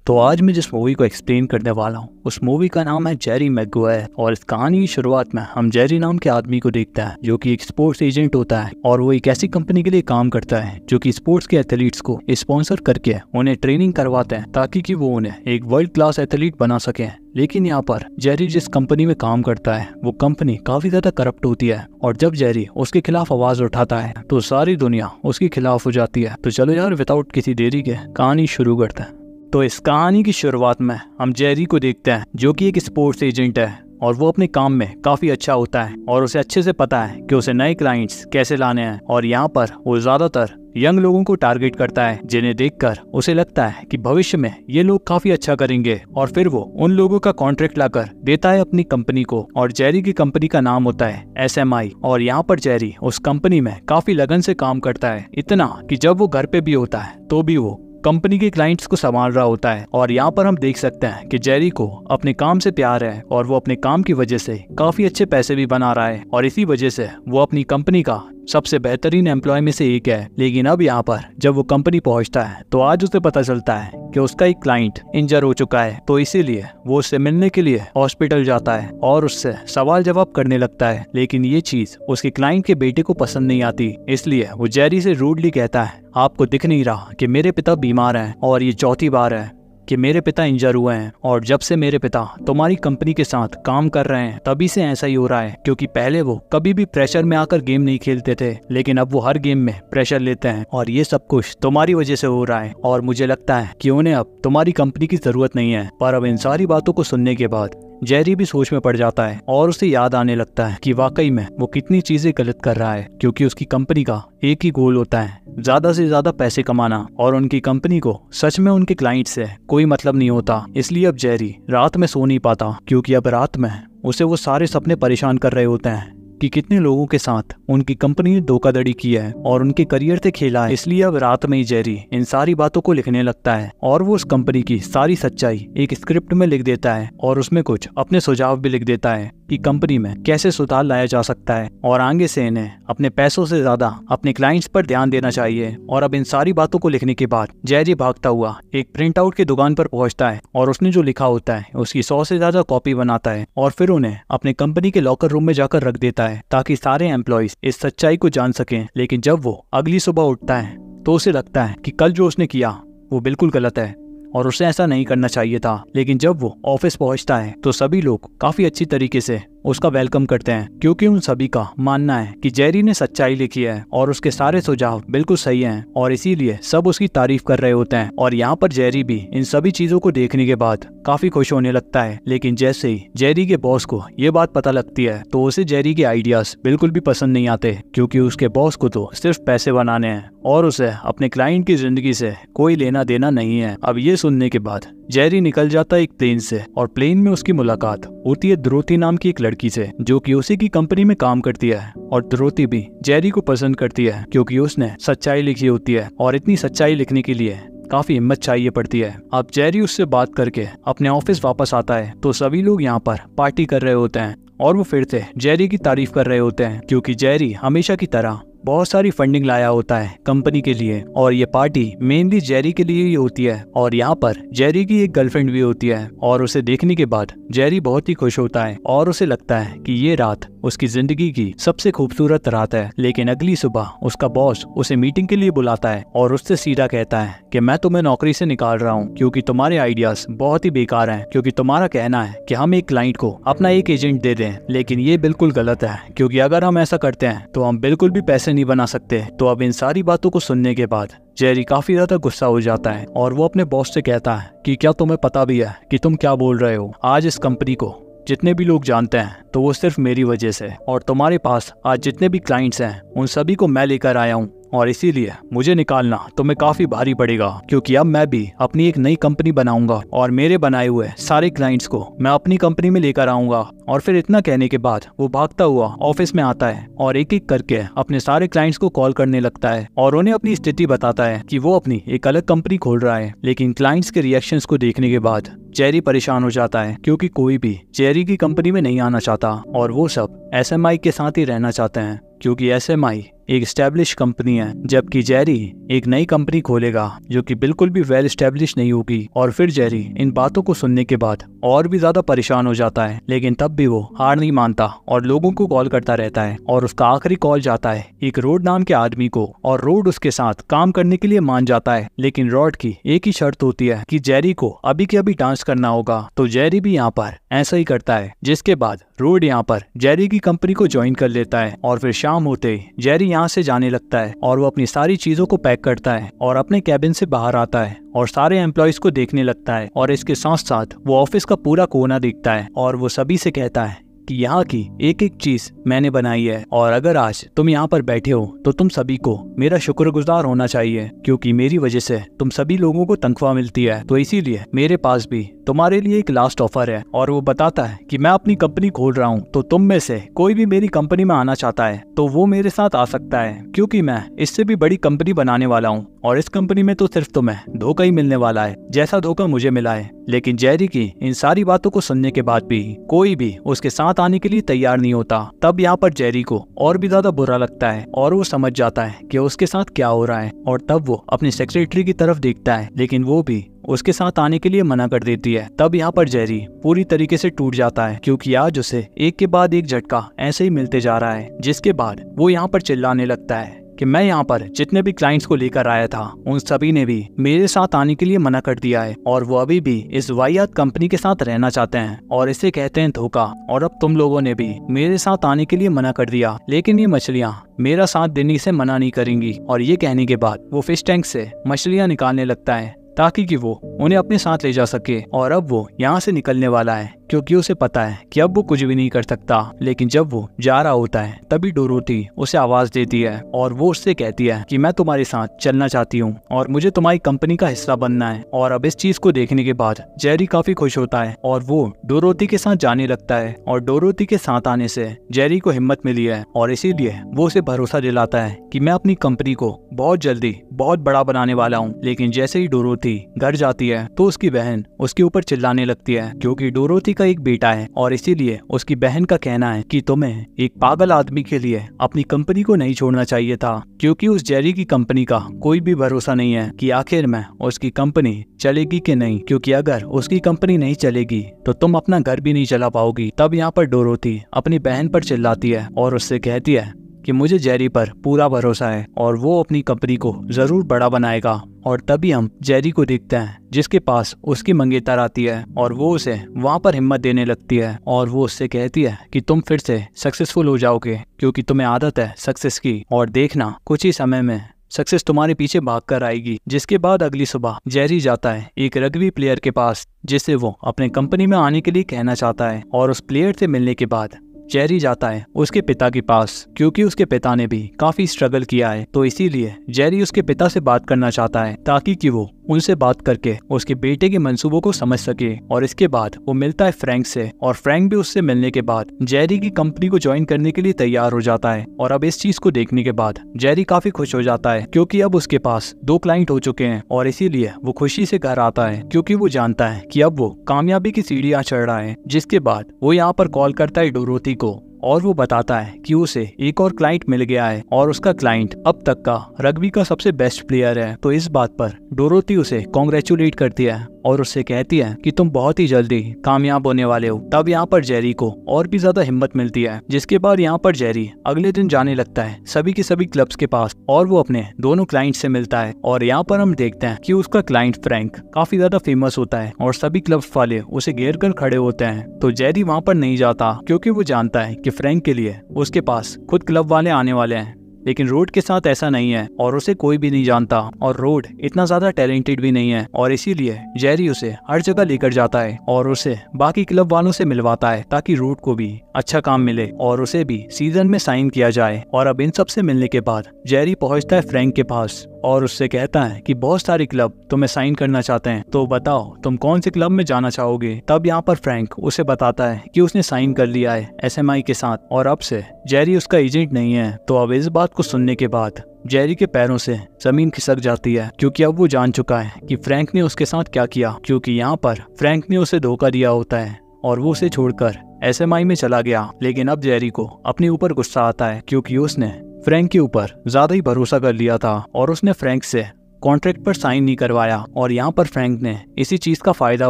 तो आज मैं जिस मूवी को एक्सप्लेन करने वाला हूँ उस मूवी का नाम है जेरी मैगवायर। और इस कहानी की शुरुआत में हम जेरी नाम के आदमी को देखते हैं जो कि एक स्पोर्ट्स एजेंट होता है और वो एक ऐसी कंपनी के लिए काम करता है जो कि स्पोर्ट्स के एथलीट्स को स्पॉन्सर करके उन्हें ट्रेनिंग करवाते हैं ताकि कि वो उन्हें एक वर्ल्ड क्लास एथलीट बना सके। लेकिन यहाँ पर जेरी जिस कंपनी में काम करता है वो कंपनी काफी ज्यादा करप्ट होती है और जब जेरी उसके खिलाफ आवाज उठाता है तो सारी दुनिया उसके खिलाफ हो जाती है। तो चलो यार विदाउट किसी देरी के कहानी शुरू करते हैं। तो इस कहानी की शुरुआत में हम जेरी को देखते हैं जो कि एक स्पोर्ट्स एजेंट है और वो अपने काम में काफी अच्छा होता है और उसे अच्छे से पता है कि उसे नए क्लाइंट्स कैसे लाने हैं। और यहाँ पर वो ज्यादातर यंग लोगों को टारगेट करता है जिन्हें देखकर उसे लगता है कि भविष्य में ये लोग काफी अच्छा करेंगे और फिर वो उन लोगों का कॉन्ट्रैक्ट लाकर देता है अपनी कंपनी को। और जेरी की कंपनी का नाम होता है SMI। और यहाँ पर जेरी उस कंपनी में काफी लगन से काम करता है, इतना कि जब वो घर पे भी होता है तो भी वो कंपनी के क्लाइंट्स को संभाल रहा होता है। और यहाँ पर हम देख सकते हैं कि जेरी को अपने काम से प्यार है और वो अपने काम की वजह से काफी अच्छे पैसे भी बना रहा है और इसी वजह से वो अपनी कंपनी का सबसे बेहतरीन एम्प्लॉय में से एक है। लेकिन अब यहाँ पर जब वो कंपनी पहुंचता है तो आज उसे पता चलता है कि उसका एक क्लाइंट इंजर हो चुका है। तो इसीलिए वो उससे मिलने के लिए हॉस्पिटल जाता है और उससे सवाल जवाब करने लगता है। लेकिन ये चीज उसके क्लाइंट के बेटे को पसंद नहीं आती, इसलिए वो जेरी से रूडली कहता है, आपको दिख नहीं रहा कि मेरे पिता बीमार हैं और ये चौथी बार है कि मेरे पिता इंजर हुए हैं और जब से मेरे पिता तुम्हारी कंपनी के साथ काम कर रहे हैं तभी से ऐसा ही हो रहा है। क्योंकि पहले वो कभी भी प्रेशर में आकर गेम नहीं खेलते थे लेकिन अब वो हर गेम में प्रेशर लेते हैं और ये सब कुछ तुम्हारी वजह से हो रहा है और मुझे लगता है कि उन्हें अब तुम्हारी कंपनी की जरूरत नहीं है। पर अब इन सारी बातों को सुनने के बाद जेरी भी सोच में पड़ जाता है और उसे याद आने लगता है कि वाकई में वो कितनी चीजें गलत कर रहा है। क्योंकि उसकी कंपनी का एक ही गोल होता है, ज्यादा से ज्यादा पैसे कमाना, और उनकी कंपनी को सच में उनके क्लाइंट से कोई मतलब नहीं होता। इसलिए अब जेरी रात में सो नहीं पाता क्योंकि अब रात में उसे वो सारे सपने परेशान कर रहे होते हैं कि कितने लोगों के साथ उनकी कंपनी ने धोखाधड़ी की है और उनके करियर से खेला है। इसलिए अब रात में ही जेरी इन सारी बातों को लिखने लगता है और वो उस कंपनी की सारी सच्चाई एक स्क्रिप्ट में लिख देता है और उसमें कुछ अपने सुझाव भी लिख देता है कि कंपनी में कैसे सुधार लाया जा सकता है और आगे से इन्हें अपने पैसों से ज्यादा अपने क्लाइंट्स पर ध्यान देना चाहिए। और अब इन सारी बातों को लिखने के बाद जेरी भागता हुआ एक प्रिंट आउट की दुकान पर पहुंचता है और उसने जो लिखा होता है उसकी 100 से ज्यादा कॉपी बनाता है और फिर उन्हें अपने कंपनी के लॉकर रूम में जाकर रख देता है ताकि सारे एम्प्लॉयज इस सच्चाई को जान सकें। लेकिन जब वो अगली सुबह उठता है तो उसे लगता है कि कल जो उसने किया वो बिल्कुल गलत है और उसे ऐसा नहीं करना चाहिए था। लेकिन जब वो ऑफिस पहुंचता है तो सभी लोग काफी अच्छी तरीके से उसका वेलकम करते हैं क्योंकि उन सभी का मानना है कि जेरी ने सच्चाई लिखी है और उसके सारे सुझाव बिल्कुल सही हैं और इसीलिए सब उसकी तारीफ कर रहे होते हैं। और यहाँ पर जेरी भी इन सभी चीजों को देखने के बाद काफी खुश होने लगता है। लेकिन जैसे ही जेरी के बॉस को ये बात पता लगती है तो उसे जेरी के आइडियाज बिल्कुल भी पसंद नहीं आते क्योंकि उसके बॉस को तो सिर्फ पैसे बनाने हैं और उसे अपने क्लाइंट की जिंदगी से कोई लेना देना नहीं है। अब ये सुनने के बाद जेरी निकल जाता है एक प्लेन से और प्लेन में उसकी मुलाकात होती है द्रोती नाम की एक लड़की से जो कि उसी की कंपनी में काम करती है। और द्रोती भी जेरी को पसंद करती है क्योंकि उसने सच्चाई लिखी होती है और इतनी सच्चाई लिखने के लिए काफी हिम्मत चाहिए पड़ती है। अब जेरी उससे बात करके अपने ऑफिस वापस आता है तो सभी लोग यहाँ पर पार्टी कर रहे होते हैं और वो फिर से जेरी की तारीफ कर रहे होते हैं क्योंकि जेरी हमेशा की तरह बहुत सारी फंडिंग लाया होता है कंपनी के लिए और ये पार्टी मेनली जेरी के लिए ही होती है। और यहाँ पर जेरी की एक गर्लफ्रेंड भी होती है और उसे देखने के बाद जेरी बहुत ही खुश होता है और उसे लगता है कि ये रात उसकी जिंदगी की सबसे खूबसूरत रात है। लेकिन अगली सुबह उसका बॉस उसे मीटिंग के लिए बुलाता है और उससे सीधा कहता है कि मैं तुम्हें नौकरी से निकाल रहा हूँ क्योंकि तुम्हारे आइडियाज बहुत ही बेकार हैं। क्योंकि तुम्हारा कहना है कि हम एक क्लाइंट को अपना एक एजेंट दे दें, लेकिन ये बिल्कुल गलत है क्योंकि अगर हम ऐसा करते हैं तो हम बिल्कुल भी पैसे नहीं बना सकते। तो अब इन सारी बातों को सुनने के बाद जेरी काफी ज्यादा गुस्सा हो जाता है और वो अपने बॉस से कहता है कि क्या तुम्हें पता भी है कि तुम क्या बोल रहे हो। आज इस कंपनी को जितने भी लोग जानते हैं तो वो सिर्फ मेरी वजह से, और तुम्हारे पास आज जितने भी क्लाइंट्स हैं उन सभी को मैं लेकर आया हूँ और इसीलिए मुझे निकालना तुम्हें काफी भारी पड़ेगा क्योंकि अब मैं भी अपनी एक नई कंपनी बनाऊंगा और मेरे बनाए हुए सारे क्लाइंट्स को मैं अपनी कंपनी में लेकर आऊंगा। और फिर इतना कहने के बाद वो भागता हुआ ऑफिस में आता है और एक एक करके अपने सारे क्लाइंट्स को कॉल करने लगता है और उन्हें अपनी स्थिति बताता है कि वो अपनी एक अलग कंपनी खोल रहा है। लेकिन क्लाइंट्स के रिएक्शंस को देखने के बाद जेरी परेशान हो जाता है क्योंकि कोई भी जेरी की कंपनी में नहीं आना चाहता और वो सब SMI के साथ ही रहना चाहते हैं, क्योंकि SMI एक एस्टेब्लिश कंपनी है, जबकि जेरी एक नई कंपनी खोलेगा जो कि बिल्कुल भी वेल एस्टेब्लिश नहीं होगी। और फिर जेरी इन बातों को सुनने के बाद और भी ज्यादा परेशान हो जाता है, लेकिन तब भी वो हार नहीं मानता और लोगों को कॉल करता रहता है। और उसका आखिरी कॉल जाता है एक रोड नाम के आदमी को, और रोड उसके साथ काम करने के लिए मान जाता है। लेकिन रॉड की एक ही शर्त होती है कि जेरी को अभी के अभी डांस करना होगा। तो जेरी भी यहाँ पर ऐसा ही करता है, जिसके बाद रोड यहाँ पर जेरी की कंपनी को ज्वाइन कर लेता है। और फिर शाम होते ही जेरी यहाँ से जाने लगता है और वो अपनी सारी चीजों को पैक करता है और अपने कैबिन से बाहर आता है और सारे एम्प्लॉयज को देखने लगता है। और इसके साथ साथ वो ऑफिस का पूरा कोना देखता है और वो सभी से कहता है कि यहाँ की एक एक चीज मैंने बनाई है, और अगर आज तुम यहाँ पर बैठे हो तो तुम सभी को मेरा शुक्रगुजार होना चाहिए, क्योंकि मेरी वजह से तुम सभी लोगों को तनख्वाह मिलती है। तो इसीलिए मेरे पास भी तुम्हारे लिए एक लास्ट ऑफर है। और वो बताता है कि मैं अपनी कंपनी खोल रहा हूँ, तो तुम में से कोई भी मेरी कंपनी में आना चाहता है तो वो मेरे साथ आ सकता है, क्योंकि मैं इससे भी बड़ी कंपनी बनाने वाला हूँ। और इस कंपनी में तो सिर्फ तुम्हें धोखा ही मिलने वाला है, जैसा धोखा मुझे मिला है। लेकिन जेरी की इन सारी बातों को सुनने के बाद भी कोई भी उसके साथ आने के लिए तैयार नहीं होता। तब यहाँ पर जेरी को और भी ज्यादा बुरा लगता है और वो समझ जाता है कि उसके साथ क्या हो रहा है। और तब वो अपनी सेक्रेटरी की तरफ देखता है, लेकिन वो भी उसके साथ आने के लिए मना कर देती है। तब यहाँ पर जेरी पूरी तरीके से टूट जाता है, क्योंकि आज उसे एक के बाद एक झटका ऐसे ही मिलते जा रहा है। जिसके बाद वो यहाँ पर चिल्लाने लगता है कि मैं यहाँ पर जितने भी क्लाइंट्स को लेकर आया था उन सभी ने भी मेरे साथ आने के लिए मना कर दिया है, और वो अभी भी इस वाहियात कंपनी के साथ रहना चाहते हैं, और इसे कहते हैं धोखा। और अब तुम लोगों ने भी मेरे साथ आने के लिए मना कर दिया, लेकिन ये मछलियाँ मेरा साथ देने से मना नहीं करेंगी। और ये कहने के बाद वो फिश टैंक से मछलियाँ निकालने लगता है ताकि कि वो उन्हें अपने साथ ले जा सके। और अब वो यहाँ से निकलने वाला है, क्योंकि उसे पता है कि अब वो कुछ भी नहीं कर सकता। लेकिन जब वो जा रहा होता है तभी डोरोथी उसे आवाज देती है और वो उससे कहती है कि मैं तुम्हारे साथ चलना चाहती हूँ और मुझे तुम्हारी कंपनी का हिस्सा बनना है। और अब इस चीज को देखने के बाद जेरी काफी खुश होता है और वो डोरोथी के साथ जाने लगता है। और डोरोथी के साथ आने से जेरी को हिम्मत मिली है, और इसीलिए वो उसे भरोसा दिलाता है कि मैं अपनी कंपनी को बहुत जल्दी बहुत बड़ा बनाने वाला हूँ। लेकिन जैसे ही डोरोथी घर जाती है तो उसकी बहन उसके ऊपर चिल्लाने लगती है, क्योंकि डोरोथी का एक बेटा है और इसीलिए उसकी बहन का कहना है कि तुम्हें एक पागल आदमी के लिए अपनी कंपनी को नहीं छोड़ना चाहिए था, क्योंकि उस जेरी की कंपनी का कोई भी भरोसा नहीं है कि आखिर में उसकी कंपनी चलेगी कि नहीं, क्योंकि अगर उसकी कंपनी नहीं चलेगी तो तुम अपना घर भी नहीं चला पाओगी। तब यहाँ पर डोरोथी अपनी बहन पर चिल्लाती है और उससे कहती है कि मुझे जेरी पर पूरा भरोसा है और वो अपनी कंपनी को जरूर बड़ा बनाएगा। और तभी हम जेरी को देखते हैं जिसके पास उसकी मंगेतर आती है और वो उसे वहाँ पर हिम्मत देने लगती है और वो उससे कहती है कि तुम फिर से सक्सेसफुल हो जाओगे, क्योंकि तुम्हें आदत है सक्सेस की, और देखना कुछ ही समय में सक्सेस तुम्हारे पीछे भाग कर आएगी। जिसके बाद अगली सुबह जेरी जाता है एक रग्बी प्लेयर के पास, जिससे वो अपने कंपनी में आने के लिए कहना चाहता है। और उस प्लेयर से मिलने के बाद जेरी जाता है उसके पिता के पास, क्योंकि उसके पिता ने भी काफी स्ट्रगल किया है। तो इसीलिए जेरी उसके पिता से बात करना चाहता है ताकि कि वो उनसे बात करके उसके बेटे के मंसूबों को समझ सके। और इसके बाद वो मिलता है फ्रैंक से, और फ्रैंक भी उससे मिलने के बाद जेरी की कंपनी को ज्वाइन करने के लिए तैयार हो जाता है। और अब इस चीज को देखने के बाद जेरी काफी खुश हो जाता है, क्योंकि अब उसके पास 2 क्लाइंट हो चुके हैं, और इसीलिए वो खुशी से घर आता है, क्योंकि वो जानता है कि अब वो कामयाबी की सीढ़ियां चढ़ रहा है। जिसके बाद वो यहाँ पर कॉल करता है डोरोथी को और वो बताता है कि उसे एक और क्लाइंट मिल गया है और उसका क्लाइंट अब तक का रग्बी का सबसे बेस्ट प्लेयर है। तो इस बात पर डोरोथी उसे कॉन्ग्रेचुलेट करती है और उससे कहती है कि तुम बहुत ही जल्दी कामयाब होने वाले हो। तब यहाँ पर जेरी को और भी ज्यादा हिम्मत मिलती है। जिसके बाद यहाँ पर जेरी अगले दिन जाने लगता है सभी के सभी क्लब्स के पास और वो अपने दोनों क्लाइंट से मिलता है। और यहाँ पर हम देखते हैं कि उसका क्लाइंट फ्रैंक काफी ज्यादा फेमस होता है और सभी क्लब्स वाले उसे घेर कर खड़े होते हैं। तो जेरी वहाँ पर नहीं जाता, क्योंकि वो जानता है कि फ्रैंक के लिए उसके पास खुद क्लब वाले आने वाले हैं। लेकिन रोड के साथ ऐसा नहीं है और उसे कोई भी नहीं जानता, और रोड इतना ज्यादा टैलेंटेड भी नहीं है, और इसीलिए जेरी उसे हर जगह लेकर जाता है और उसे बाकी क्लब वालों से मिलवाता है ताकि रोड को भी अच्छा काम मिले और उसे भी सीजन में साइन किया जाए। और अब इन सब से मिलने के बाद जेरी पहुंचता है फ्रैंक के पास और उससे कहता है कि बहुत सारे क्लब तुम्हें साइन करना चाहते हैं, तो बताओ तुम कौन से क्लब में जाना चाहोगे। तब यहाँ पर फ्रैंक उसे बताता है कि उसने साइन कर लिया है SMI के साथ और अब से जेरी उसका एजेंट नहीं है। तो अब इस बात को सुनने के बाद जेरी के पैरों से जमीन खिसक जाती है, क्योंकि अब वो जान चुका है कि फ्रैंक ने उसके साथ क्या किया। क्योंकि यहाँ पर फ्रैंक ने उसे धोखा दिया होता है और वो उसे छोड़कर SMI में चला गया। लेकिन अब जेरी को अपने ऊपर गुस्सा आता है क्योंकि उसने फ्रैंक के ऊपर ज्यादा ही भरोसा कर लिया था और उसने फ्रैंक से कॉन्ट्रैक्ट पर साइन नहीं करवाया और यहाँ पर फ्रैंक ने इसी चीज का फायदा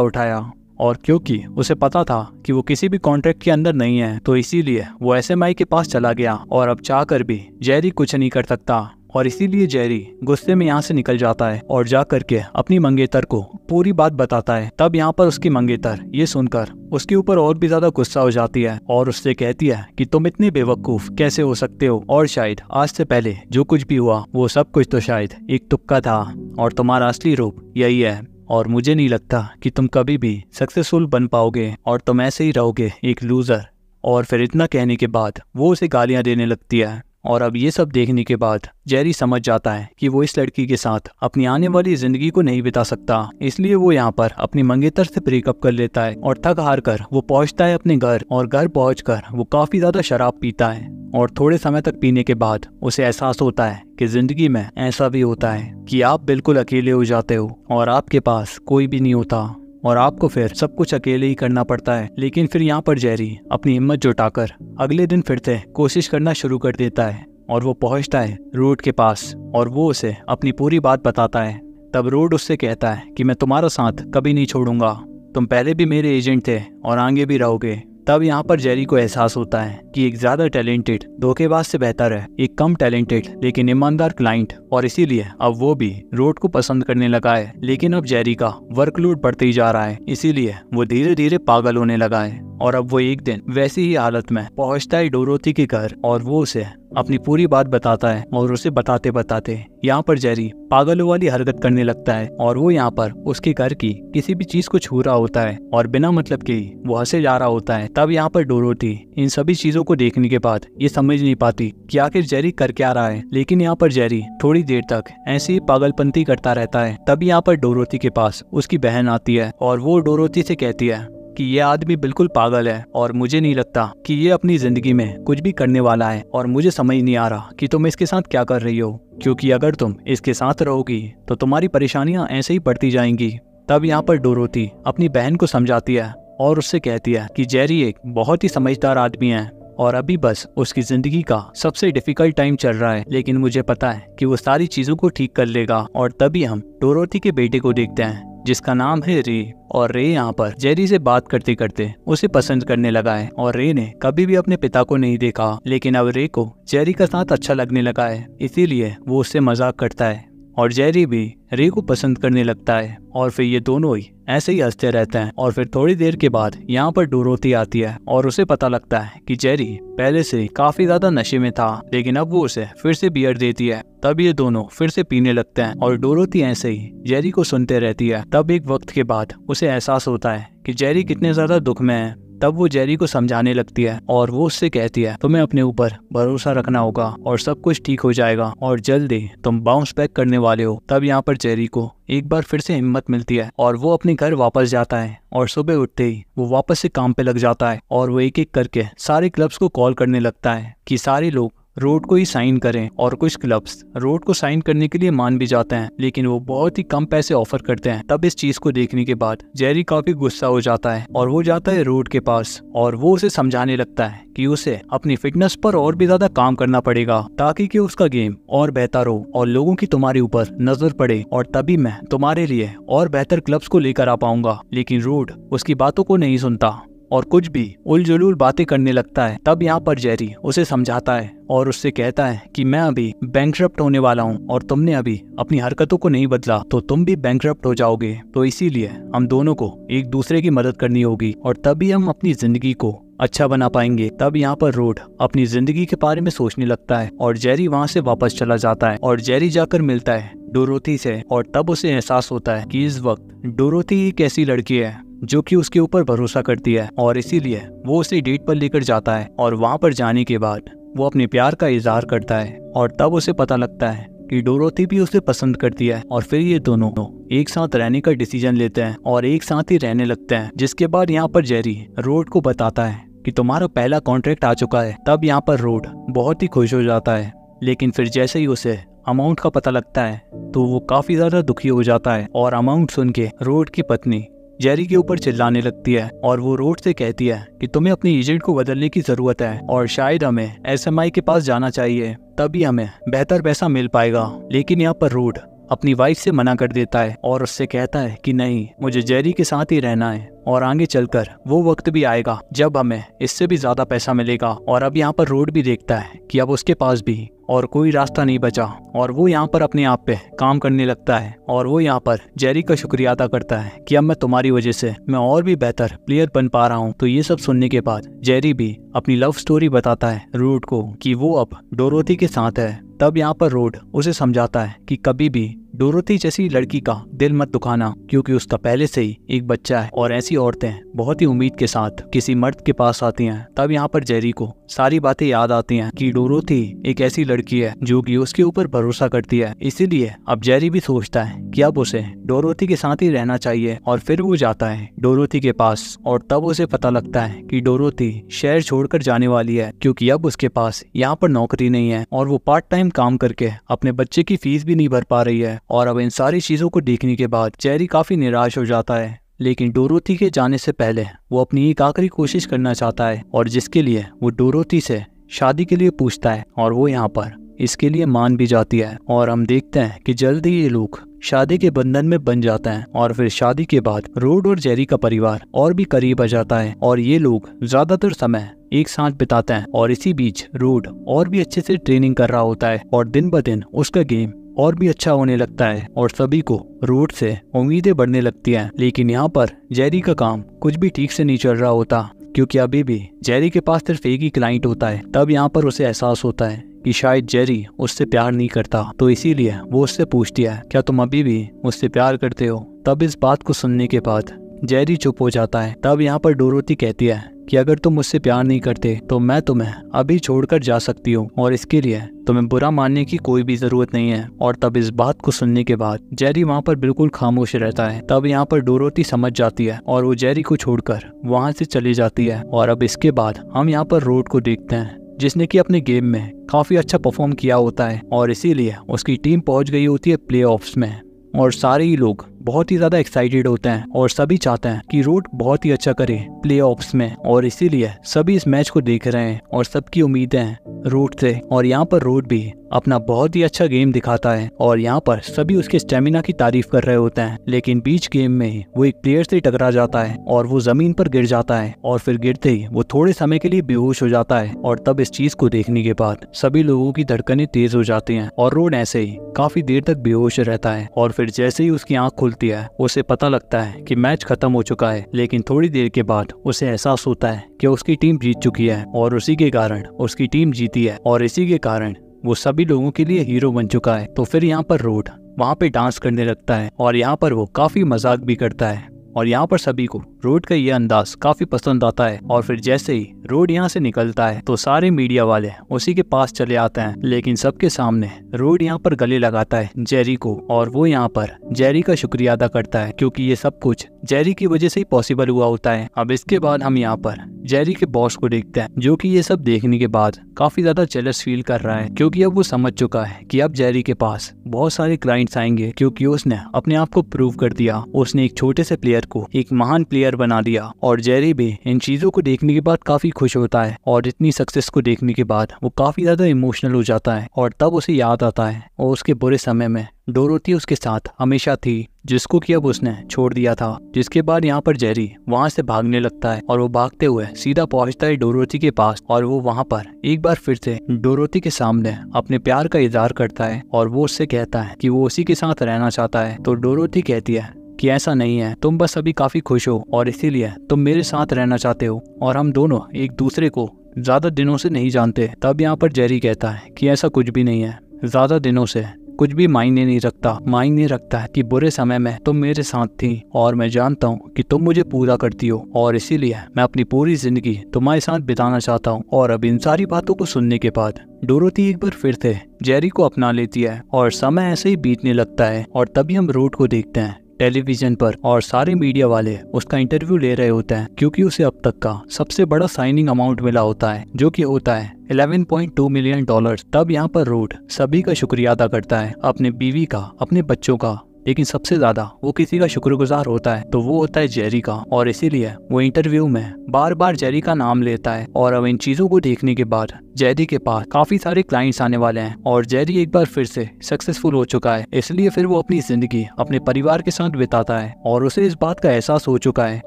उठाया। और क्योंकि उसे पता था कि वो किसी भी कॉन्ट्रैक्ट के अंदर नहीं है तो इसीलिए वो SMI के पास चला गया और अब चाहकर भी जेरी कुछ नहीं कर सकता और इसीलिए जेरी गुस्से में यहाँ से निकल जाता है और जा करके अपनी मंगेतर को पूरी बात बताता है। तब यहाँ पर उसकी मंगेतर ये सुनकर उसके ऊपर और भी ज्यादा गुस्सा हो जाती है और उससे कहती है कि तुम इतने बेवकूफ कैसे हो सकते हो और शायद आज से पहले जो कुछ भी हुआ वो सब कुछ तो शायद एक तुक्का था और तुम्हारा असली रूप यही है और मुझे नहीं लगता कि तुम कभी भी सक्सेसफुल बन पाओगे और तुम ऐसे ही रहोगे एक लूजर। और फिर इतना कहने के बाद वो उसे गालियां देने लगती है। और अब ये सब देखने के बाद जेरी समझ जाता है कि वो इस लड़की के साथ अपनी आने वाली जिंदगी को नहीं बिता सकता, इसलिए वो यहाँ पर अपनी मंगेतर से ब्रेकअप कर लेता है और थक हार कर वो पहुँचता है अपने घर और घर पहुँचकर वो काफी ज्यादा शराब पीता है। और थोड़े समय तक पीने के बाद उसे एहसास होता है कि जिंदगी में ऐसा भी होता है कि आप बिल्कुल अकेले हो जाते हो और आपके पास कोई भी नहीं होता और आपको फिर सब कुछ अकेले ही करना पड़ता है। लेकिन फिर यहाँ पर जेरी अपनी हिम्मत जुटाकर अगले दिन फिर से कोशिश करना शुरू कर देता है और वो पहुंचता है रोड के पास और वो उसे अपनी पूरी बात बताता है। तब रोड उससे कहता है कि मैं तुम्हारा साथ कभी नहीं छोड़ूंगा, तुम पहले भी मेरे एजेंट थे और आगे भी रहोगे। तब यहाँ पर जेरी को एहसास होता है कि एक ज्यादा टैलेंटेड धोखेबाज से बेहतर है एक कम टैलेंटेड लेकिन ईमानदार क्लाइंट और इसीलिए अब वो भी रोड को पसंद करने लगा है। लेकिन अब जेरी का वर्कलोड बढ़ते ही जा रहा है, इसीलिए वो धीरे धीरे पागल होने लगा है। और अब वो एक दिन वैसी ही हालत में पहुंचता है डोरोथी के घर और वो उसे अपनी पूरी बात बताता है और उसे बताते बताते यहाँ पर जेरी पागलों वाली हरकत करने लगता है और वो यहाँ पर उसके घर की किसी भी चीज को छू रहा होता है और बिना मतलब के ही वो हंसे जा रहा होता है। तब यहाँ पर डोरोथी इन सभी चीजों को देखने के बाद ये समझ नहीं पाती कि आखिर जेरी कर क्या रहा है। लेकिन यहाँ पर जेरी थोड़ी देर तक ऐसी ही पागलपंती करता रहता है। तब यहाँ पर डोरोथी के पास उसकी बहन आती है और वो डोरोथी से कहती है कि ये आदमी बिल्कुल पागल है और मुझे नहीं लगता कि ये अपनी जिंदगी में कुछ भी करने वाला है और मुझे समझ नहीं आ रहा कि तुम इसके साथ क्या कर रही हो, क्योंकि अगर तुम इसके साथ रहोगी तो तुम्हारी परेशानियां ऐसे ही बढ़ती जाएंगी। तब यहाँ पर डोरोथी अपनी बहन को समझाती है और उससे कहती है कि जेरी एक बहुत ही समझदार आदमी है और अभी बस उसकी जिंदगी का सबसे डिफिकल्ट टाइम चल रहा है, लेकिन मुझे पता है कि वो सारी चीजों को ठीक कर लेगा। और तभी हम डोरोथी के बेटे को देखते हैं जिसका नाम है रे। और रे यहाँ पर जेरी से बात करते करते उसे पसंद करने लगा है और रे ने कभी भी अपने पिता को नहीं देखा, लेकिन अब रे को जेरी का साथ अच्छा लगने लगा है, इसीलिए वो उससे मजाक करता है और जेरी भी रे को पसंद करने लगता है। और फिर ये दोनों ही ऐसे ही हंसते रहते हैं। और फिर थोड़ी देर के बाद यहाँ पर डोरोथी आती है और उसे पता लगता है कि जेरी पहले से काफी ज्यादा नशे में था, लेकिन अब वो उसे फिर से बियर देती है। तब ये दोनों फिर से पीने लगते हैं और डोरोथी ऐसे ही जेरी को सुनते रहती है। तब एक वक्त के बाद उसे एहसास होता है कि जेरी कितने ज्यादा दुख में है। तब वो जेरी को समझाने लगती है और वो उससे कहती है तुम्हें अपने ऊपर भरोसा रखना होगा और सब कुछ ठीक हो जाएगा और जल्दी तुम बाउंस बैक करने वाले हो। तब यहाँ पर जेरी को एक बार फिर से हिम्मत मिलती है और वो अपने घर वापस जाता है और सुबह उठते ही वो वापस से काम पे लग जाता है और वो एक एक करके सारे क्लब्स को कॉल करने लगता है कि सारे लोग रोड को ही साइन करें। और कुछ क्लब्स रोड को साइन करने के लिए मान भी जाते हैं, लेकिन वो बहुत ही कम पैसे ऑफर करते हैं। तब इस चीज को देखने के बाद जेरी काफी गुस्सा हो जाता है और वो जाता है रोड के पास और वो उसे समझाने लगता है कि उसे अपनी फिटनेस पर और भी ज्यादा काम करना पड़ेगा ताकि कि उसका गेम और बेहतर हो और लोगों की तुम्हारे ऊपर नजर पड़े और तभी मैं तुम्हारे लिए और बेहतर क्लब्स को लेकर आ पाऊंगा। लेकिन रोड उसकी बातों को नहीं सुनता और कुछ भी उलझुल बातें करने लगता है। तब यहाँ पर जेरी उसे समझाता है और उससे कहता है कि मैं अभी बैंकरप्ट होने वाला हूँ और तुमने अभी अपनी हरकतों को नहीं बदला तो तुम भी बैंकरप्ट हो जाओगे, तो इसीलिए हम दोनों को एक दूसरे की मदद करनी होगी और तभी हम अपनी जिंदगी को अच्छा बना पाएंगे। तब यहाँ पर रोड अपनी जिंदगी के बारे में सोचने लगता है और जेरी वहाँ से वापस चला जाता है और जेरी जाकर मिलता है डोरोथी से और तब उसे एहसास होता है कि इस वक्त डोरोथी एक ऐसी लड़की है जो कि उसके ऊपर भरोसा करती है और इसीलिए वो उसे डेट पर लेकर जाता है और वहाँ पर जाने के बाद वो अपने प्यार का इजहार करता है और तब उसे पता लगता है कि डोरोथी भी उसे पसंद करती है और फिर ये दोनों एक साथ रहने का डिसीजन लेते हैं और एक साथ ही रहने लगते हैं। जिसके बाद यहाँ पर जेरी रोड को बताता है कि तुम्हारा पहला कॉन्ट्रैक्ट आ चुका है। तब यहाँ पर रोड बहुत ही खुश हो जाता है, लेकिन फिर जैसे ही उसे अमाउंट का पता लगता है तो वो काफी ज्यादा दुखी हो जाता है और अमाउंट सुन के रोड की पत्नी जेरी के ऊपर चिल्लाने लगती है और वो रोड से कहती है कि तुम्हें अपने एजेंट को बदलने की जरूरत है और शायद हमें SMI के पास जाना चाहिए, तभी हमें बेहतर पैसा मिल पाएगा। लेकिन यहाँ पर रोड अपनी वाइफ से मना कर देता है और उससे कहता है कि नहीं, मुझे जेरी के साथ ही रहना है और आगे चलकर वो वक्त भी आएगा जब हमें इससे भी ज्यादा पैसा मिलेगा। और अब यहाँ पर रोड भी देखता है कि अब उसके पास भी और कोई रास्ता नहीं बचा और वो यहाँ पर अपने आप पे काम करने लगता है और वो यहाँ पर जेरी का शुक्रिया अदा करता है कि अब मैं तुम्हारी वजह से मैं और भी बेहतर प्लेयर बन पा रहा हूँ। तो ये सब सुनने के बाद जेरी भी अपनी लव स्टोरी बताता है रोड को कि वो अब डोरोथी के साथ है। तब यहाँ पर रोड उसे समझाता है कि कभी भी डोरोथी जैसी लड़की का दिल मत दुखाना, क्योंकि उसका पहले से ही एक बच्चा है और ऐसी औरतें बहुत ही उम्मीद के साथ किसी मर्द के पास आती हैं। तब यहाँ पर जेरी को सारी बातें याद आती हैं कि डोरोथी एक ऐसी लड़की है जो कि उसके ऊपर भरोसा करती है। इसीलिए अब जेरी भी सोचता है कि अब उसे डोरोथी के साथ ही रहना चाहिए और फिर वो जाता है डोरोथी के पास और तब उसे पता लगता है कि डोरोथी शहर छोड़कर जाने वाली है, क्योंकि अब उसके पास यहाँ पर नौकरी नहीं है और वो पार्ट टाइम काम करके अपने बच्चे की फीस भी नहीं भर पा रही है। और अब इन सारी चीजों को देखने के बाद जेरी काफी निराश हो जाता है। लेकिन डोरोथी के जाने से पहले वो अपनी एक आखिरी कोशिश करना चाहता है और जिसके लिए वो डोरोथी से शादी के लिए पूछता है और वो यहाँ पर इसके लिए मान भी जाती है। और हम देखते हैं कि जल्द ही ये लोग शादी के बंधन में बन जाते हैं और फिर शादी के बाद रोड और जेरी का परिवार और भी करीब आ जाता है और ये लोग ज्यादातर समय एक साथ बिताते हैं। और इसी बीच रोड और भी अच्छे से ट्रेनिंग कर रहा होता है और दिन ब दिन उसका गेम और भी अच्छा होने लगता है और सभी को रोड से उम्मीदें बढ़ने लगती हैं। लेकिन यहाँ पर जेरी का काम कुछ भी ठीक से नहीं चल रहा होता, क्योंकि अभी भी जेरी के पास सिर्फ एक ही क्लाइंट होता है। तब यहाँ पर उसे एहसास होता है कि शायद जेरी उससे प्यार नहीं करता, तो इसीलिए वो उससे पूछती है क्या तुम अभी भी मुझसे प्यार करते हो। तब इस बात को सुनने के बाद जेरी चुप हो जाता है। तब यहाँ पर डोरोथी कहती है कि अगर तुम मुझसे प्यार नहीं करते तो मैं तुम्हें अभी छोड़कर जा सकती हूँ और इसके लिए तुम्हें बुरा मानने की कोई भी जरूरत नहीं है। और तब इस बात को सुनने के बाद जेरी वहाँ पर बिल्कुल खामोश रहता है। तब यहाँ पर डोरोथी समझ जाती है और वो जेरी को छोड़कर वहाँ से चली जाती है। और अब इसके बाद हम यहाँ पर रोड को देखते हैं जिसने कि अपने गेम में काफी अच्छा परफॉर्म किया होता है और इसीलिए उसकी टीम पहुंच गई होती है प्लेऑफ्स में और सारे ही लोग बहुत ही ज्यादा एक्साइटेड होते हैं और सभी चाहते हैं कि रोड बहुत ही अच्छा करे प्लेऑफ्स में और इसीलिए सभी इस मैच को देख रहे हैं और सबकी उम्मीदें हैं रोड से। और यहाँ पर रोड भी अपना बहुत ही अच्छा गेम दिखाता है और यहाँ पर सभी उसके स्टेमिना की तारीफ कर रहे होते हैं। लेकिन बीच गेम में वो एक प्लेयर से टकरा जाता है और वो जमीन पर गिर जाता है और फिर गिरते ही वो थोड़े समय के लिए बेहोश हो जाता है। और तब इस चीज को देखने के बाद सभी लोगों की धड़कनें तेज हो जाती हैं और रोड ऐसे ही काफी देर तक बेहोश रहता है। और फिर जैसे ही उसकी आंख खुलती है उसे पता लगता है कि मैच खत्म हो चुका है। लेकिन थोड़ी देर के बाद उसे एहसास होता है कि उसकी टीम जीत चुकी है और उसी के कारण उसकी टीम जीती है और इसी के कारण वो सभी लोगों के लिए हीरो बन चुका है। तो फिर यहाँ पर रोड वहाँ पे डांस करने लगता है और यहाँ पर वो काफी मजाक भी करता है और यहाँ पर सभी को रोड का ये अंदाज काफी पसंद आता है। और फिर जैसे ही रोड यहाँ से निकलता है तो सारे मीडिया वाले उसी के पास चले आते हैं। लेकिन सबके सामने रोड यहाँ पर गले लगाता है जेरी को और वो यहाँ पर जेरी का शुक्रिया अदा करता है, क्योंकि ये सब कुछ जेरी की वजह से ही पॉसिबल हुआ होता है। अब इसके बाद हम यहाँ पर जेरी के बॉस को देखते हैं, जो कि ये सब देखने के बाद काफी ज्यादा जेलस फील कर रहा है, क्योंकि अब वो समझ चुका है कि अब जेरी के पास बहुत सारे क्लाइंट्स आएंगे, क्योंकि उसने अपने आप को प्रूव कर दिया। उसने एक छोटे से प्लेयर को एक महान प्लेयर बना दिया और जेरी भी इन चीजों को देखने के बाद काफी खुश होता है और इतनी सक्सेस को देखने के बाद वो काफी ज्यादा इमोशनल हो जाता है। और तब उसे याद आता है और उसके बुरे समय में डोरोथी उसके साथ हमेशा थी, जिसको कि अब उसने छोड़ दिया था। जिसके बाद यहाँ पर जेरी वहाँ से भागने लगता है और वो भागते हुए सीधा पहुँचता है डोरोथी के पास और वो वहाँ पर एक बार फिर से डोरोथी के सामने अपने प्यार का इजहार करता है और वो उससे कहता है कि वो उसी के साथ रहना चाहता है। तो डोरोथी कहती है कि ऐसा नहीं है, तुम बस अभी काफी खुश हो और इसीलिए तुम मेरे साथ रहना चाहते हो और हम दोनों एक दूसरे को ज्यादा दिनों से नहीं जानते। तब यहाँ पर जेरी कहता है कि ऐसा कुछ भी नहीं है, ज्यादा दिनों से कुछ भी मायने नहीं रखता। मायने रखता है कि बुरे समय में तुम मेरे साथ थी और मैं जानता हूँ कि तुम मुझे पूरा करती हो और इसीलिए मैं अपनी पूरी जिंदगी तुम्हारे साथ बिताना चाहता हूँ। और अब इन सारी बातों को सुनने के बाद डोरोथी एक बार फिर से जेरी को अपना लेती है और समय ऐसे ही बीतने लगता है। और तभी हम रोड को देखते हैं टेलीविजन पर और सारे मीडिया वाले उसका इंटरव्यू ले रहे होते हैं, क्योंकि उसे अब तक का सबसे बड़ा साइनिंग अमाउंट मिला होता है, जो कि होता है $11.2 मिलियन। तब यहाँ पर रोड सभी का शुक्रिया अदा करता है, अपने बीवी का, अपने बच्चों का लेकिन सबसे ज्यादा वो किसी का शुक्रगुजार होता है तो वो होता है जेरी का। और इसीलिए वो इंटरव्यू में बार बार जेरी का नाम लेता है। और अब इन चीजों को देखने के बाद जेरी के पास काफी सारे क्लाइंट्स आने वाले हैं और जेरी एक बार फिर से सक्सेसफुल हो चुका है, इसलिए फिर वो अपनी जिंदगी अपने परिवार के साथ बिताता है। और उसे इस बात का एहसास हो चुका है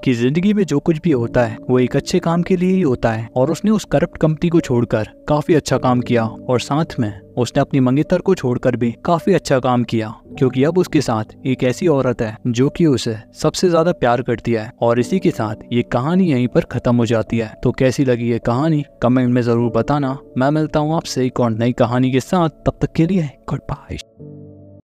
कि जिंदगी में जो कुछ भी होता है वो एक अच्छे काम के लिए ही होता है। और उसने उस करप्ट कंपनी को छोड़कर काफी अच्छा काम किया और साथ में उसने अपनी मंगेतर को छोड़कर भी काफी अच्छा काम किया, क्योंकि अब उसके साथ एक ऐसी औरत है जो कि उसे सबसे ज्यादा प्यार करती है। और इसी के साथ ये कहानी यहीं पर खत्म हो जाती है। तो कैसी लगी ये कहानी कमेंट में जरूर बताना। मैं मिलता हूँ आपसे एक और नई कहानी के साथ, तब तक के लिए गुड बाय।